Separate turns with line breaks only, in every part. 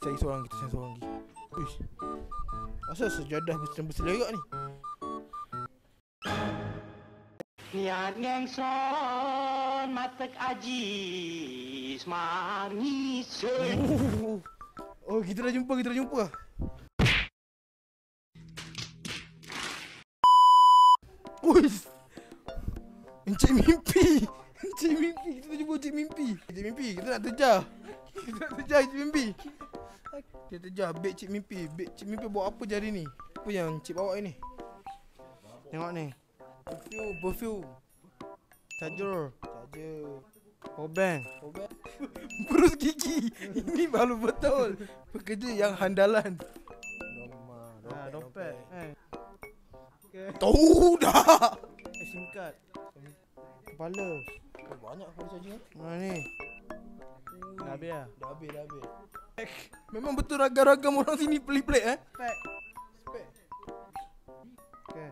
cari seorang lagi. Kita cari seorang lagi. Uish. Asal sejadah berselerak ni?
Niat ngengson matek aji semangis.
Oh, kita dah jumpa. Uish. Encik mimpi. Kita dah jumpa Encik mimpi. Kita nak terjah. Encik mimpi. Kita terjah beg Cik Mimpi. Cik Mimpi bawa apa je hari ni? Apa yang Cik bawa ni? Tengok ni. Perfume. Charger. Powerbank. Berus gigi. Ini baru betul. Pekerja yang handalan.
Dompet.
Tahu dah.
SIM card.
Kepala. Banyak kepala charger. Mana ni?
Dah habis dah.
Dah habis. Memang betul ragam-ragam orang sini pelik-pelik
Spek.
Okay.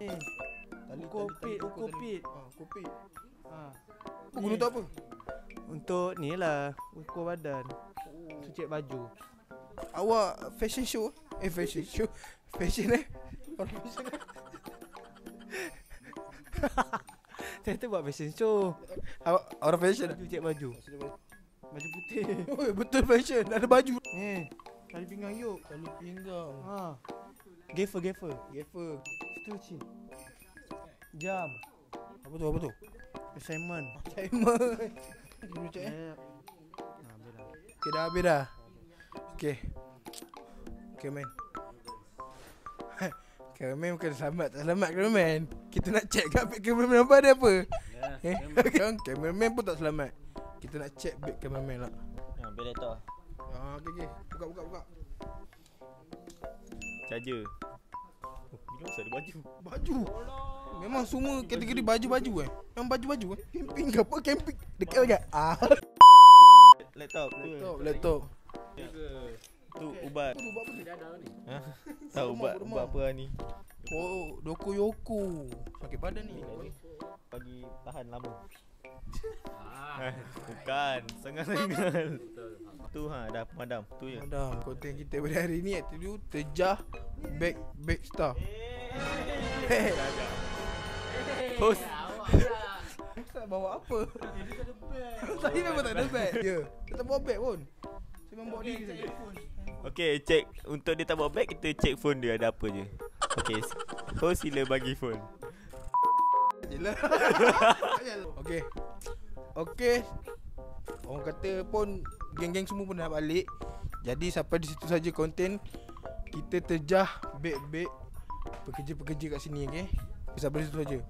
Ni. Ukopit.
Kopit.
Ha.
Guna untuk apa?
Untuk ni lah, ukur badan. Cucik baju.
Awak fashion show? Fashion Orang fashion
Saya tu buat fashion show.
Awak orang fashion
Cucik baju. Baju putih.
Oh, betul fashion. Ada baju.
Tali pinggang yuk.
Tali pinggang.
Ha. Gaffer.
Gaffer.
Situ cik. Jam.
Apa tu?
Assignment.
Gini cak Okay, dah habis dah. Okay man. Cameraman bukan selamat. Tak selamat cameraman. Kita nak check kat beg cameraman apa ada apa. Cameraman pun tak selamat. Kita nak check beg cameraman lah.
Ambil laptop.
Okay. Buka.
Charger. Bila masa ada baju?
Baju. Memang semua kategori baju-baju Memang baju-baju Camping ke apa? Camping dekat. Laptop.
Tu ubat. Ha? Tahu ubat apa ni?
Oh, Dokoyoko. Sakit badan ni.
Bagi tahan lama. Bukan, sengal. Tu dah pemadam. Tu je.
Madam, konten kita pada hari ni tu terjah beg star.
Host.
Tak bawa apa? Saya memang tak ada beg. Ya, kita tak bawa beg pun. Saya memang bawa diri saja.
Okey, check. Untuk dia tak bawa beg, kita check phone dia ada apa je. Okey. Host sila bagi phone.
Jelah. Okey. Orang kata pun geng-geng semua pun dah balik. Jadi sampai di situ saja konten kita terjah beg-beg pekerja-pekerja kat sini, okey. Sampai di situ saja.